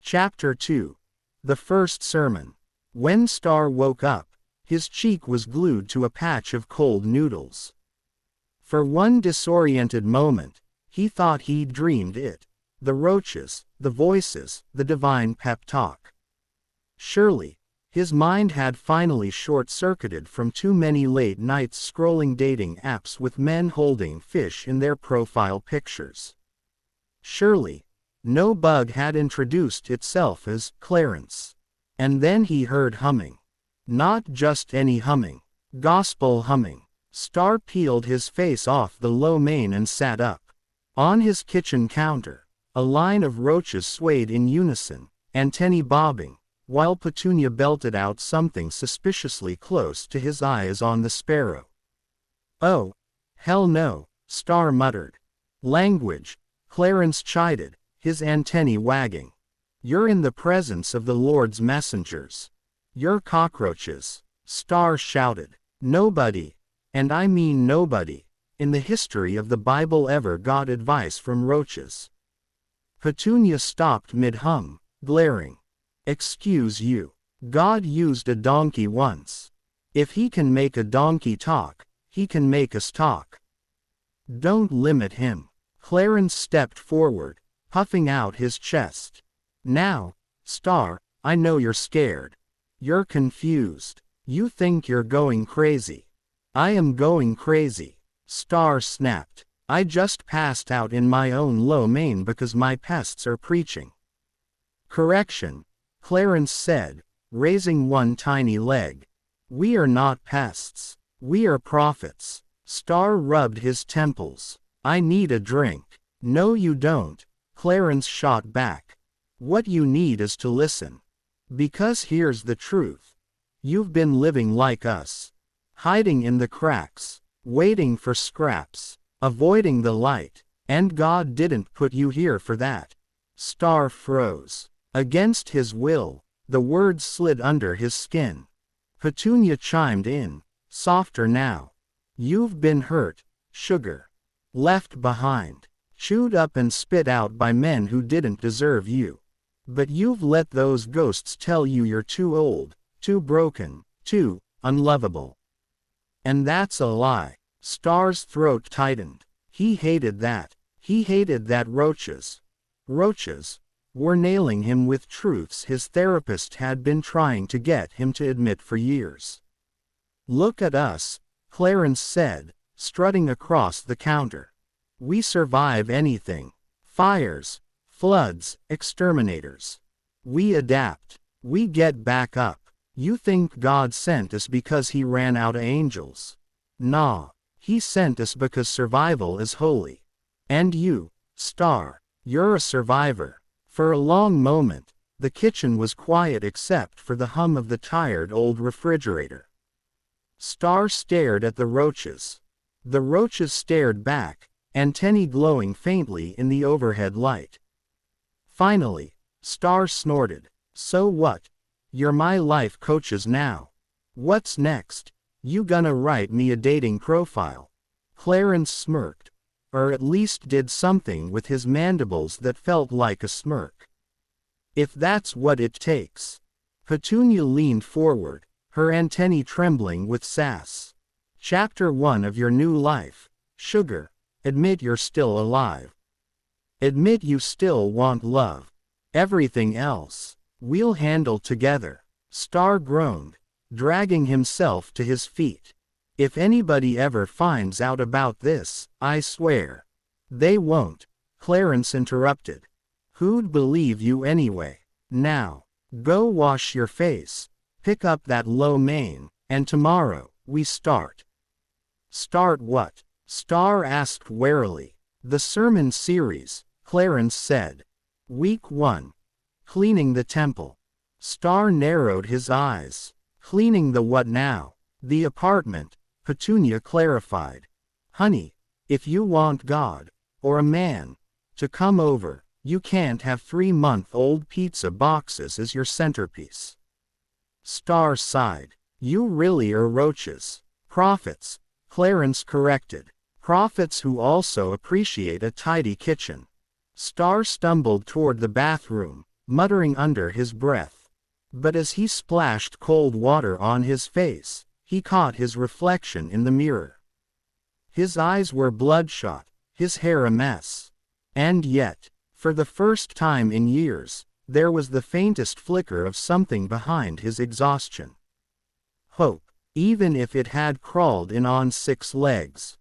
Chapter 2. The First Sermon. When Star woke up, his cheek was glued to a patch of cold noodles. For one disoriented moment, he thought he'd dreamed it. The roaches, the voices, the divine pep talk. Surely, his mind had finally short-circuited from too many late nights scrolling dating apps with men holding fish in their profile pictures. Surely, no bug had introduced itself as Clarence. And then he heard humming. Not just any humming. Gospel humming. Star peeled his face off the lo mein and sat up. On his kitchen counter, a line of roaches swayed in unison, antennae bobbing, while Petunia belted out something suspiciously close to his eye as on the sparrow. "Oh, hell no," Star muttered. "Language," Clarence chided, his antennae wagging. "You're in the presence of the Lord's messengers. You're cockroaches," Star shouted. "Nobody, and I mean nobody, in the history of the Bible ever got advice from roaches." Petunia stopped mid-hum, glaring. "Excuse you. God used a donkey once. If he can make a donkey talk, he can make us talk. Don't limit him." Clarence stepped forward, puffing out his chest. "Now, Star, I know you're scared. You're confused. You think you're going crazy. I am going crazy," Star snapped. "I just passed out in my own lo mein because my pests are preaching." "Correction," Clarence said, raising one tiny leg. "We are not pests. We are prophets." Star rubbed his temples. "I need a drink." "No you don't," Clarence shot back. "What you need is to listen. Because here's the truth. You've been living like us. Hiding in the cracks, waiting for scraps, avoiding the light, and God didn't put you here for that." Star froze. Against his will, the words slid under his skin. Petunia chimed in, softer now. "You've been hurt, sugar. Left behind. Chewed up and spit out by men who didn't deserve you. But you've let those ghosts tell you you're too old, too broken, too unlovable. And that's a lie." Star's throat tightened. He hated that. He hated that roaches were nailing him with truths his therapist had been trying to get him to admit for years. "Look at us," Clarence said, strutting across the counter. "We survive anything. Fires, floods, exterminators. We adapt. We get back up. You think God sent us because he ran out of angels? Nah, he sent us because survival is holy. And you, Star, you're a survivor." For a long moment, the kitchen was quiet except for the hum of the tired old refrigerator. Star stared at the roaches. The roaches stared back, antennae glowing faintly in the overhead light. Finally, Star snorted. "So what? You're my life coaches now. What's next? You gonna write me a dating profile?" Clarence smirked. Or at least did something with his mandibles that felt like a smirk. "If that's what it takes." Petunia leaned forward, her antennae trembling with sass. "Chapter 1 of your new life, sugar. Admit you're still alive. Admit you still want love. Everything else, we'll handle together." Star groaned, dragging himself to his feet. "If anybody ever finds out about this, I swear." "They won't," Clarence interrupted. "Who'd believe you anyway? Now, go wash your face, pick up that lo mein, and tomorrow, we start." "Start what?" Star asked warily. "The sermon series," Clarence said. "Week 1. Cleaning the temple." Star narrowed his eyes. "Cleaning the what now?" "The apartment," Petunia clarified. "Honey, if you want God, or a man, to come over, you can't have 3-month-old pizza boxes as your centerpiece." Star sighed. "You really are roaches. Prophets," Clarence corrected. "Prophets who also appreciate a tidy kitchen." Star stumbled toward the bathroom, muttering under his breath. But as he splashed cold water on his face, he caught his reflection in the mirror. His eyes were bloodshot, his hair a mess. And yet, for the first time in years, there was the faintest flicker of something behind his exhaustion. Hope, even if it had crawled in on 6 legs.